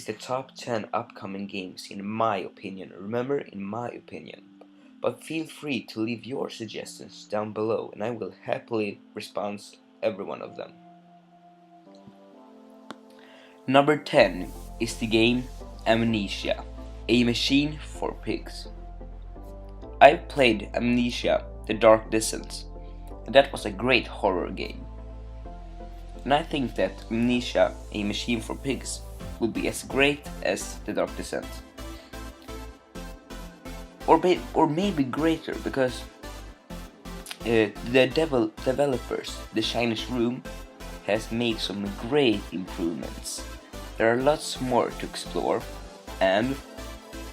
is the top 10 upcoming games in my opinion. Remember, in my opinion. But feel free to leave your suggestions down below and I will happily respond to every one of them. Number 10 is the game Amnesia, a machine for pigs. I played Amnesia: The Dark Descent, and that was a great horror game. And I think that Amnesia: A Machine for Pigs will be as great as The Dark Descent. Or maybe greater, because the developers, the Chinese Room, has made some great improvements. There are lots more to explore, and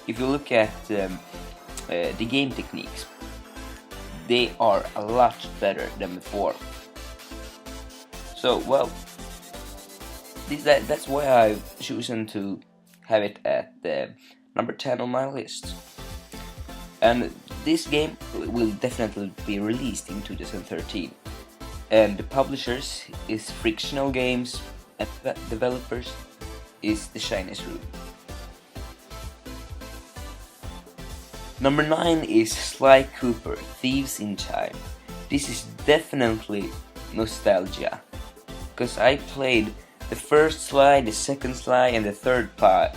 if you look at the game techniques, they are a lot better than before. So, well, that's why I've chosen to have it at number 10 on my list. And this game will definitely be released in 2013. And the publishers is Frictional Games, and the developers is the Chinese Room. Number 9 is Sly Cooper: Thieves in Time. This is definitely nostalgia, because I played the first Sly, the second Sly, and the third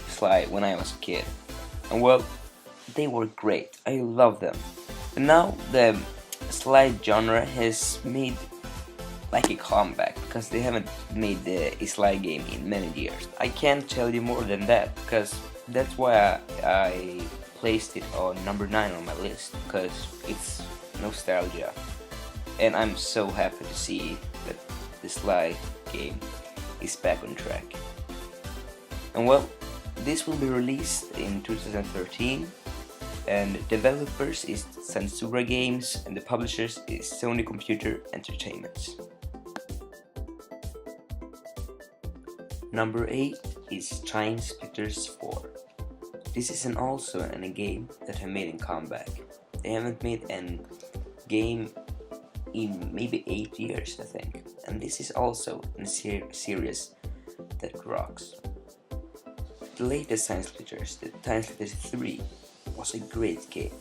Sly when I was a kid. And well, they were great. I love them. And now the Sly genre has made like a comeback, because they haven't made a Sly game in many years. I can't tell you more than that, because that's why I placed it on number 9 on my list, because it's nostalgia. And I'm so happy to see that the Sly game is back on track. And well, this will be released in 2013, and developers is Sansura Games and the publishers is Sony Computer Entertainment. Number 8 is Time Splitters 4. This is also a game that have made a comeback. They haven't made a game in maybe 8 years, I think. And this is also a series that rocks. The latest Time Splitters, the Time Splitters 3, was a great game.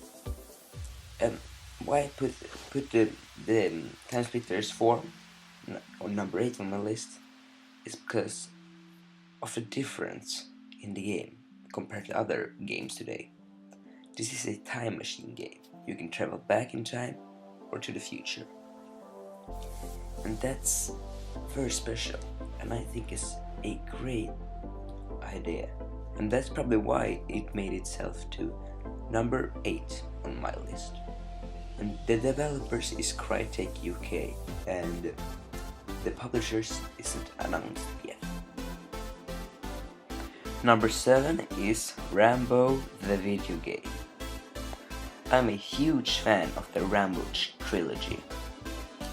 And why I put the Time Splitters 4 on number 8 on my list is because of the difference in the game compared to other games today. This is a time machine game. You can travel back in time or to the future. And that's very special, and I think it's a great idea. And that's probably why it made itself to number 8 on my list. And the developers is Crytek UK, and the publishers isn't announced yet. Number 7 is Rambo the video game. I'm a huge fan of the Rambo trilogy,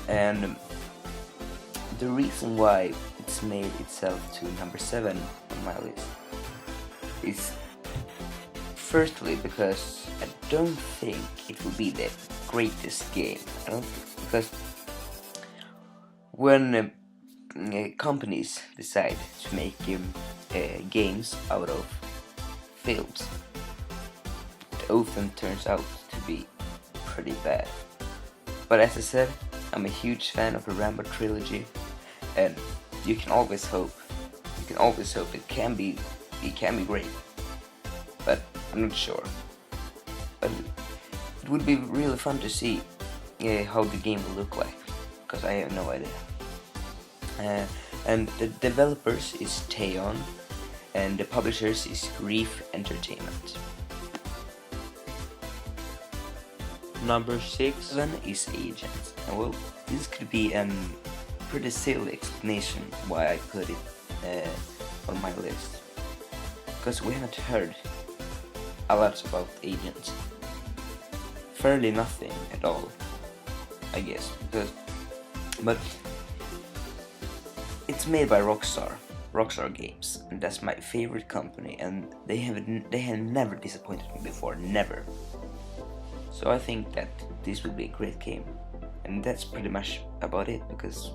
and the reason why it's made itself to number 7 on my list is firstly because I don't think it will be the greatest game. Because when companies decide to make games out of films, it often turns out to be pretty bad. But as I said, I'm a huge fan of the Rambo trilogy, and you can always hope it can be great. But I'm not sure. But it would be really fun to see how the game will look like, because I have no idea. And the developers is Teon, and the publishers is Reef Entertainment. Number 6 then is Agent. And well, this could be a pretty silly explanation why I put it on my list, because we haven't heard a lot about Agent. Fairly nothing at all, I guess. But it's made by Rockstar Games, and that's my favorite company, and they have never disappointed me before, never. So I think that this will be a great game, and that's pretty much about it, because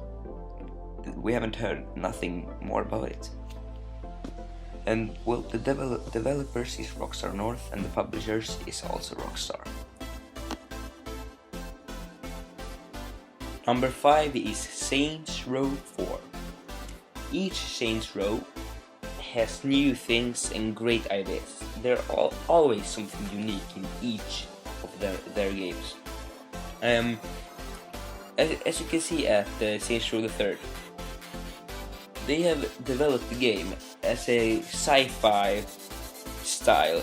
we haven't heard nothing more about it. And well, the developers is Rockstar North, and the publishers is also Rockstar. Number 5 is Saints Row 4. Each Saints Row has new things and great ideas. There are always something unique in each of their games. As you can see at Saints Row the Third, they have developed the game as a sci-fi style.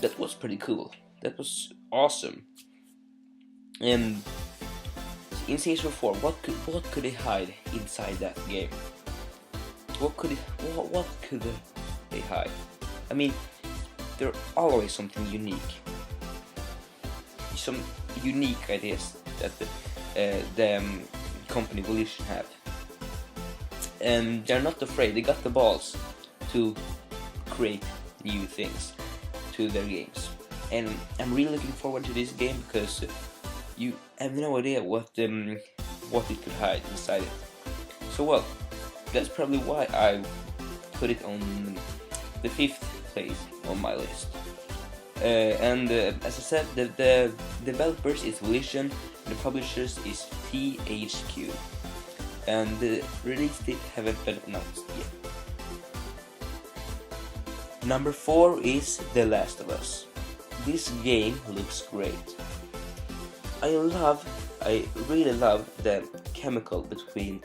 That was pretty cool. That was awesome. In Saints Row 4, what could they hide inside that game? What could they hide? I mean, there are always something unique. Some unique ideas that the company Volition have. And they're not afraid, they got the balls to create new things to their games. And I'm really looking forward to this game because you have no idea what it could hide inside it. So well, that's probably why I put it on the 5th place on my list. And as I said, the developers is Volition, the publishers is THQ, and the release date haven't been announced yet. Number 4 is The Last of Us. This game looks great. I really love the chemical between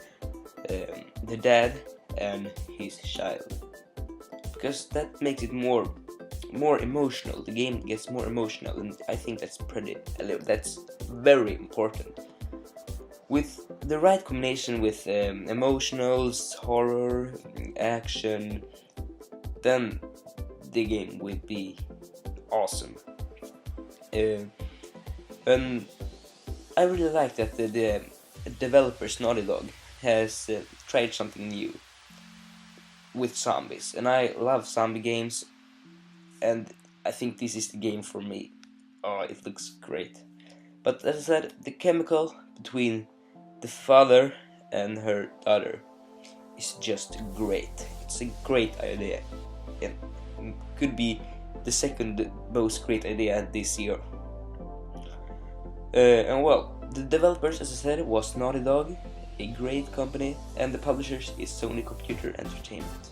the dad and his child, because that makes it more emotional. The game gets more emotional, and I think that's very important. With the right combination with emotionals, horror, action, then the game will be awesome. And I really like that the developers Naughty Dog has tried something new with zombies, and I love zombie games, and I think this is the game for me. Oh, it looks great. But as I said, the chemical between the father and her daughter is just great. It's a great idea, and could be the second most great idea this year. And well, the developers, as I said, was Naughty Dog, a great company, and the publishers is Sony Computer Entertainment.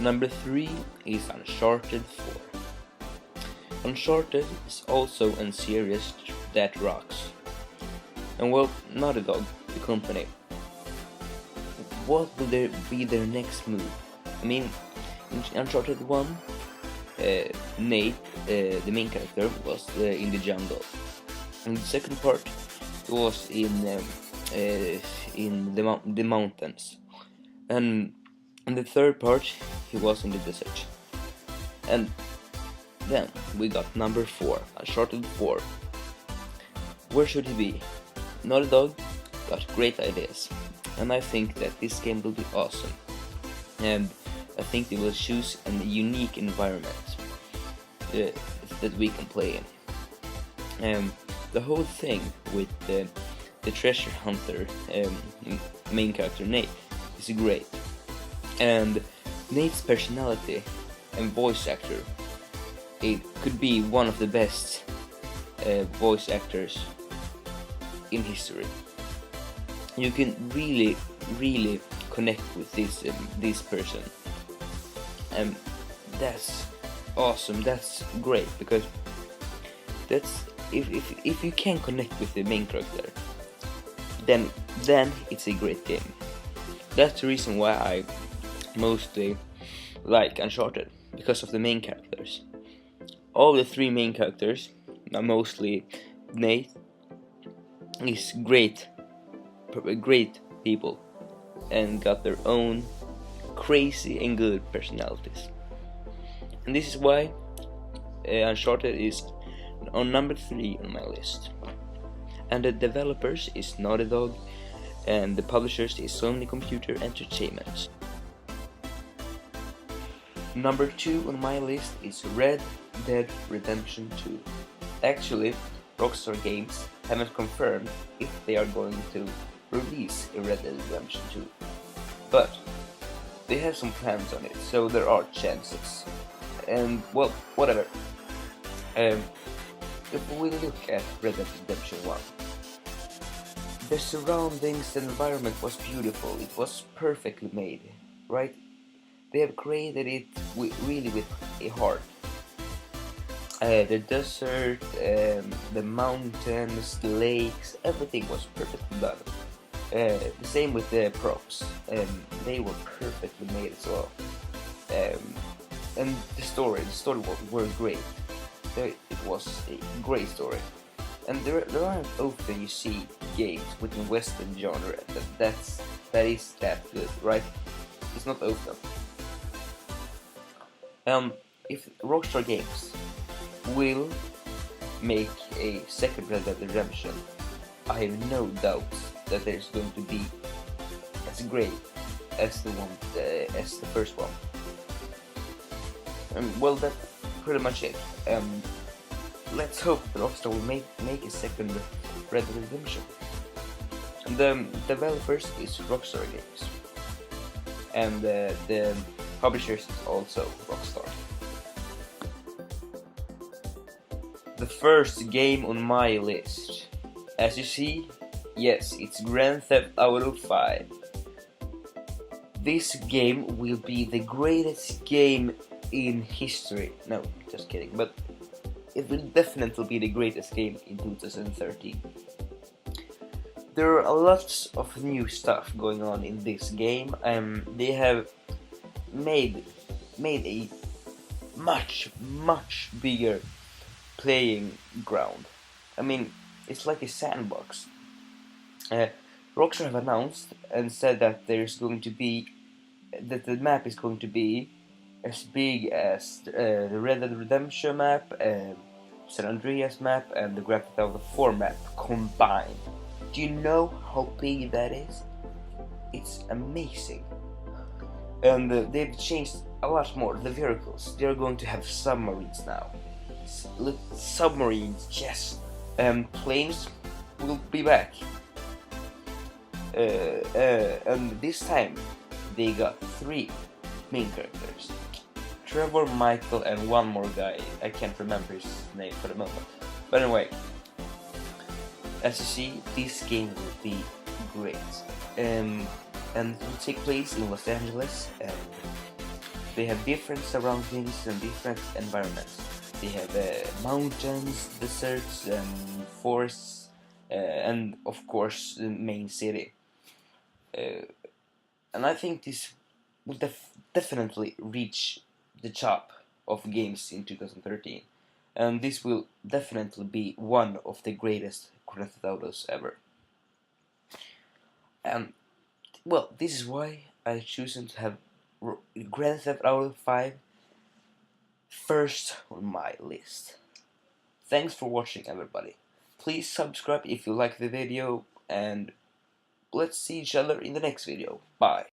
Number 3 is Uncharted 4. Uncharted is also a series that rocks. And well, Naughty Dog, the company, what will be their next move? I mean, in Uncharted 1, Nate, the main character, was in the jungle. In the second part, he was in the mountains, and in the third part, he was in the desert. And then we got number 4, Uncharted 4. Where should he be? Naughty Dog got great ideas, and I think that this game will be awesome. And I think they will choose a unique environment that we can play in. The whole thing with the treasure hunter main character Nate is great, and Nate's personality and voice actor, it could be one of the best voice actors in history. You can really connect with this person, and that's awesome. That's great, because that's if you can connect with the main character, then it's a great game. That's the reason why I mostly like Uncharted, because of the main characters. All the 3 main characters, mostly Nate, is great people, and got their own crazy and good personalities. And this is why Uncharted is on number 3 on my list. And the developers is Naughty Dog, and the publishers is Sony Computer Entertainment. Number 2 on my list is Red Dead Redemption 2. Actually, Rockstar Games haven't confirmed if they are going to release a Red Dead Redemption 2. But they have some plans on it, so there are chances. And well, whatever. Um, if we look at Red Dead Redemption 1, the surroundings, the environment was beautiful. It was perfectly made, right? They have created it really with a heart. The desert, the mountains, the lakes, everything was perfectly done. The same with the props, they were perfectly made as well. Um, and the story were great. It was a great story. And there aren't often you see games within Western genre that is that good, right? It's not often. If Rockstar Games will make a second Red Dead Redemption, I have no doubts that there's going to be as great as as the first one. Well, that's pretty much it. Let's hope that Rockstar will make a second Red Dead Redemption. The developers is Rockstar Games, and the publishers is also Rockstar. The first game on my list, as you see, yes, it's Grand Theft Auto 5. This game will be the greatest game in history. No, just kidding, but it will definitely be the greatest game in 2013. There are lots of new stuff going on in this game. They have made a much bigger playing ground. I mean, it's like a sandbox. Rockstar have announced and said that the map is going to be as big as the Red Dead Redemption map, San Andreas map, and the Grand Theft Auto 4 map combined. Do you know how big that is? It's amazing. And they've changed a lot more. The vehicles, they're going to have submarines now. Look, submarines, yes. Planes will be back. And this time they got 3 main characters: Trevor, Michael, and one more guy. I can't remember his name for the moment. But anyway, as you see, this game will be great. And it will take place in Los Angeles. And they have different surroundings and different environments. They have mountains, deserts, and forests, and of course the main city. And I think this will definitely reach the top of games in 2013. And this will definitely be one of the greatest Grand Theft Autos ever. And well, this is why I chosen to have Grand Theft Auto 5 first on my list. Thanks for watching, everybody. Please subscribe if you like the video, and let's see each other in the next video. Bye.